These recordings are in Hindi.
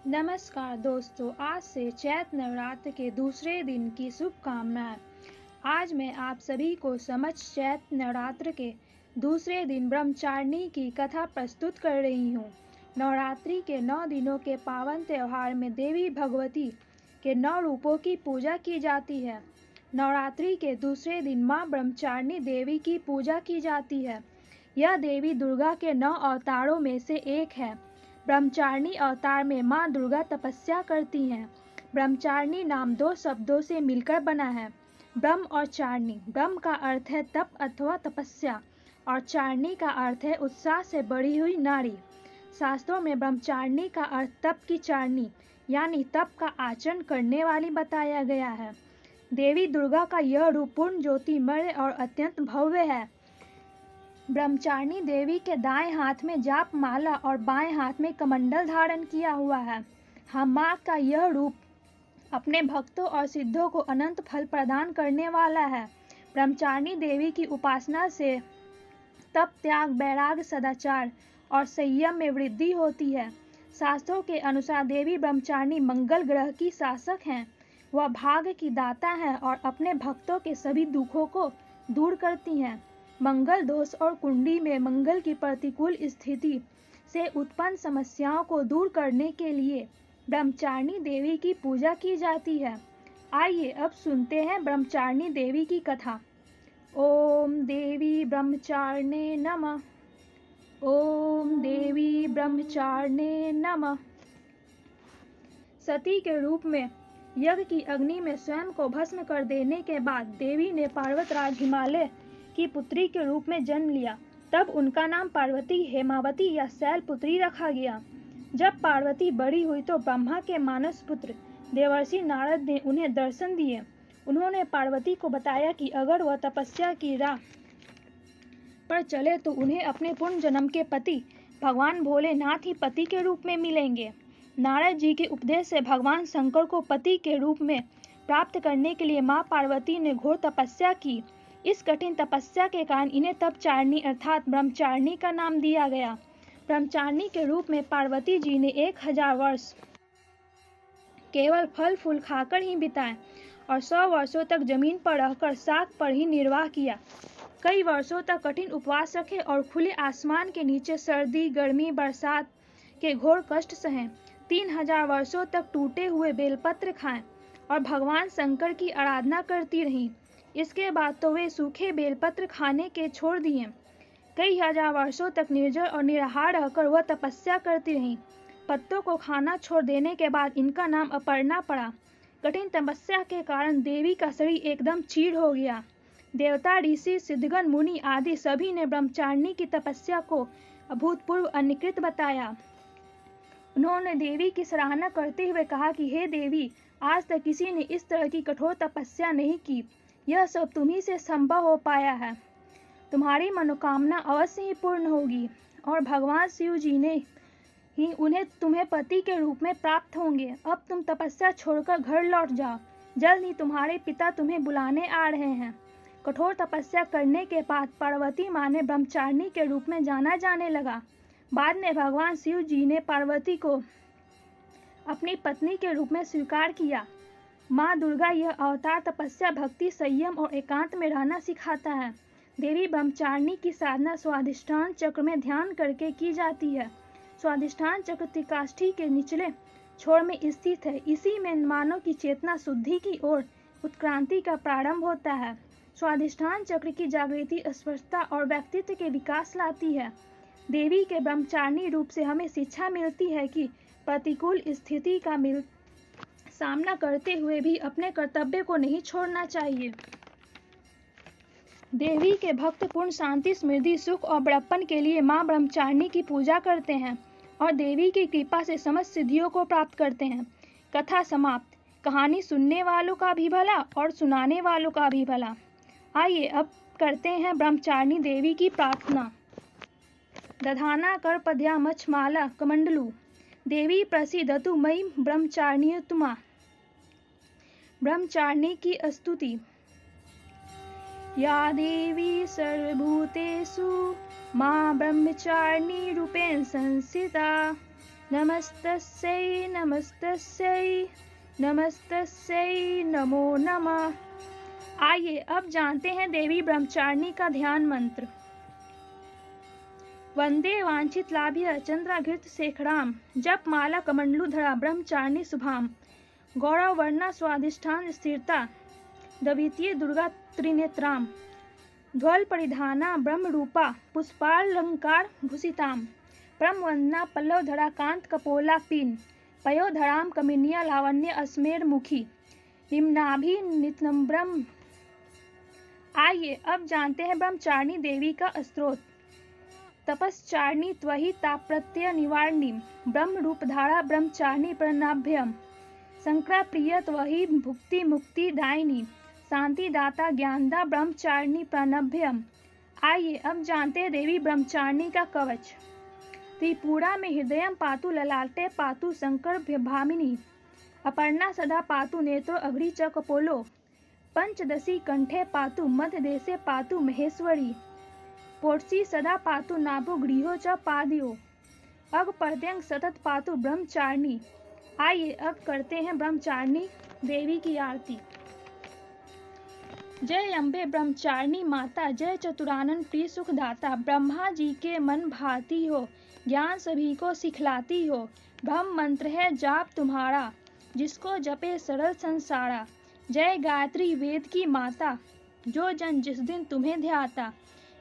नमस्कार दोस्तों, आज से चैत्र नवरात्र के दूसरे दिन की शुभकामनाएं। आज मैं आप सभी को समक्ष चैत्र नवरात्र के दूसरे दिन ब्रह्मचारिणी की कथा प्रस्तुत कर रही हूँ। नवरात्रि के 9 दिनों के पावन त्योहार में देवी भगवती के 9 रूपों की पूजा की जाती है। नवरात्रि के दूसरे दिन माँ ब्रह्मचारिणी देवी की पूजा की जाती है। यह देवी दुर्गा के 9 अवतारों में से एक है। ब्रह्मचारिणी अवतार में माँ दुर्गा तपस्या करती हैं। ब्रह्मचारिणी नाम 2 शब्दों से मिलकर बना है, ब्रह्म और चारिणी। ब्रह्म का अर्थ है तप अथवा तपस्या और चारिणी का अर्थ है उत्साह से बढ़ी हुई नारी। शास्त्रों में ब्रह्मचारिणी का अर्थ तप की चारिणी यानी तप का आचरण करने वाली बताया गया है। देवी दुर्गा का यह रूप पूर्ण ज्योतिमय और अत्यंत भव्य है। ब्रह्मचारिणी देवी के दाएं हाथ में जाप माला और बाएं हाथ में कमंडल धारण किया हुआ है। माँ का यह रूप अपने भक्तों और सिद्धों को अनंत फल प्रदान करने वाला है। ब्रह्मचारिणी देवी की उपासना से तप, त्याग, वैराग्य, सदाचार और संयम में वृद्धि होती है। शास्त्रों के अनुसार देवी ब्रह्मचारिणी मंगल ग्रह की शासक हैं। वह भाग्य की दाता है और अपने भक्तों के सभी दुखों को दूर करती हैं। मंगल दोष और कुंडली में मंगल की प्रतिकूल स्थिति से उत्पन्न समस्याओं को दूर करने के लिए ब्रह्मचारिणी देवी की पूजा की जाती है। आइए अब सुनते हैं ब्रह्मचारिणी देवी की कथा। ओम देवी ब्रह्मचारिणे नमः। ओम देवी ब्रह्मचारिणे नमः। सती के रूप में यज्ञ की अग्नि में स्वयं को भस्म कर देने के बाद देवी ने पर्वतराज हिमालय की पुत्री के रूप में जन्म लिया। तब उनका नाम पार्वती, हेमावती या शैलपुत्री रखा गया। जब पार्वती बड़ी हुई तो ब्रह्मा के मानस पुत्र देवर्षि नारद ने उन्हें दर्शन दिए। उन्होंने पार्वती को बताया कि अगर वह तपस्या की राह पर चले तो उन्हें अपने पूर्व जन्म के पति भगवान भोलेनाथ ही पति के रूप में मिलेंगे। नारद जी के उपदेश से भगवान शंकर को पति के रूप में प्राप्त करने के लिए माँ पार्वती ने घोर तपस्या की। इस कठिन तपस्या के कारण इन्हें तप चारिणी अर्थात ब्रह्मचारिणी का नाम दिया गया। ब्रह्मचारिणी के रूप में पार्वती जी ने 1000 वर्ष केवल फल फूल खाकर ही बिताए और 100 वर्षों तक जमीन पर रहकर शाक पर ही निर्वाह किया। कई वर्षों तक कठिन उपवास रखे और खुले आसमान के नीचे सर्दी, गर्मी, बरसात के घोर कष्ट सहे। 3000 वर्षों तक टूटे हुए बेलपत्र खाएं और भगवान शंकर की आराधना करती रहीं। इसके बाद तो वे सूखे बेलपत्र खाने के छोड़ दिए। कई हजार वर्षों तक निर्जल और निराहार रहकर वह तपस्या करती रहीं। पत्तों को खाना छोड़ देने के बाद इनका नाम अपर्णा पड़ा। कठिन तपस्या के कारण देवी का शरीर एकदम चीड़ हो गया। देवता, ऋषि, सिद्धगण, मुनि आदि सभी ने ब्रह्मचारिणी की तपस्या को अभूतपूर्व अन्यकृत बताया। उन्होंने देवी की सराहना करते हुए कहा कि हे देवी, आज तक किसी ने इस तरह की कठोर तपस्या नहीं की। यह सब तुम्ही से संभव हो पाया है। तुम्हारी मनोकामना अवश्य ही पूर्ण होगी और भगवान शिव जी ने ही तुम्हें पति के रूप में प्राप्त होंगे। अब तुम तपस्या छोड़कर घर लौट जाओ। जल्द ही तुम्हारे पिता तुम्हें बुलाने आ रहे हैं। कठोर तपस्या करने के बाद पार्वती माँ ने ब्रह्मचारिणी के रूप में जाना जाने लगा। बाद में भगवान शिव जी ने पार्वती को अपनी पत्नी के रूप में स्वीकार किया। माँ दुर्गा यह अवतार तपस्या, भक्ति, संयम और एकांत में रहना सिखाता है। देवी ब्रह्मचारिणी की साधना स्वाधिष्ठान चक्र में ध्यान करके की जाती है। स्वाधिष्ठान चक्र त्रिकाष्ठी के निचले छोर में स्थित है। इसी में मानव की चेतना शुद्धि की ओर उत्क्रांति का प्रारंभ होता है। स्वाधिष्ठान चक्र की जागृति स्पष्टता और व्यक्तित्व के विकास लाती है। देवी के ब्रह्मचारिणी रूप से हमें शिक्षा मिलती है कि प्रतिकूल स्थिति का सामना करते हुए भी अपने कर्तव्य को नहीं छोड़ना चाहिए। देवी के भक्त पूर्ण शांति, समृद्धि, सुख और बड़प्पन के लिए माँ ब्रह्मचारिणी की पूजा करते हैं और देवी की कृपा से समस्त सिद्धियों को प्राप्त करते हैं। कथा समाप्त। कहानी सुनने वालों का भी भला और सुनाने वालों का भी भला। आइए अब करते हैं ब्रह्मचारिणी देवी की प्रार्थना। दधाना करपद्या मच्छमाला कमंडलू देवी प्रसीदतु मयि ब्रह्मचारिण्युत्तमा। ब्रह्मचारिणी की स्तुति। या देवी सर्वभूतेषु मां ब्रह्मचारिणी रूपेण संस्थिता नमस्तस्यै नमस्तस्यै नमस्तस्यै नमो नमः। आइए अब जानते हैं देवी ब्रह्मचारिणी का ध्यान मंत्र। वंदे वांछित लाभ्य चंद्राघृत शेखराम, जप माला कमंडलुधरा ब्रह्मचारिणी शुभाम, गौरव वर्णा स्वाधिष्ठान स्थिरता, द्वितीय दुर्गा त्रिनेत्राम, ध्वल परिधाना ब्रह्म रूपा पुष्पालंकार भूषिताम, परम वंदना पल्लव धरा कांत कपोला पीन, पयोधराम कमिनिया लावण्य अस्मेर मुखी, निम्नाभि नितंब्रम। आइए अब जानते हैं ब्रह्मचारिणी देवी का स्त्रोत। तपस्चारिणी त्वहि तापप्रत्यय निवारिणी, ब्रह्म रूपधारा ब्रह्मचारिणी प्रणाभ्यम, शंकरा प्रिय त्वहि भुक्ति मुक्ति दायिनी, शांति दाता ज्ञानदा ब्रह्मचारिणी प्रणभ्यम। आइए अब जानते हैं देवी ब्रह्मचारिणी का कवच। त्रिपुरा में हृदयम पातु ललाटे पातु शंकर भामिनी, अपर्णा सदा पातु नेत्रो अघ्री च कपोलो, पंचदशी कंठे पातु मध्य देशे पातु महेश्वरी, पोर्सी सदा पातु नाभो गृहो च पादयो, अग पर्द्यंग सतत पातु ब्रह्मचारिणी। आइए अब करते हैं ब्रह्मचारिणी देवी की आरती। जय अम्बे ब्रह्मचारिणी माता, जय चतुरानन प्रिय सुखदाता, ब्रह्मा जी के मन भाती हो, ज्ञान सभी को सिखलाती हो, ब्रह्म मंत्र है जाप तुम्हारा, जिसको जपे सरल संसारा। जय गायत्री वेद की माता, जो जन जिस दिन तुम्हें ध्याता,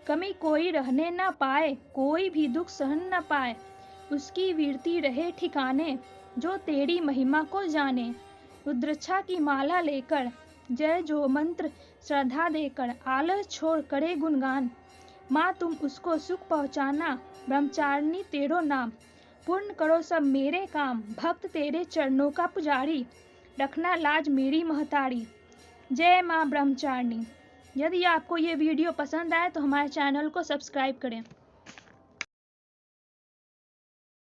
कमी कोई रहने न पाए, कोई भी दुख सहन न पाए, उसकी वीरती रहे ठिकाने, जो तेरी महिमा को जाने। रुद्रक्षा की माला लेकर, जय जो मंत्र श्रद्धा देकर, आलस छोड़ करे गुणगान, माँ तुम उसको सुख पहुँचाना, ब्रह्मचारिणी तेरो नाम, पूर्ण करो सब मेरे काम, भक्त तेरे चरणों का पुजारी, रखना लाज मेरी महतारी। जय माँ ब्रह्मचारिणी। यदि आपको ये वीडियो पसंद आए तो हमारे चैनल को सब्सक्राइब करें।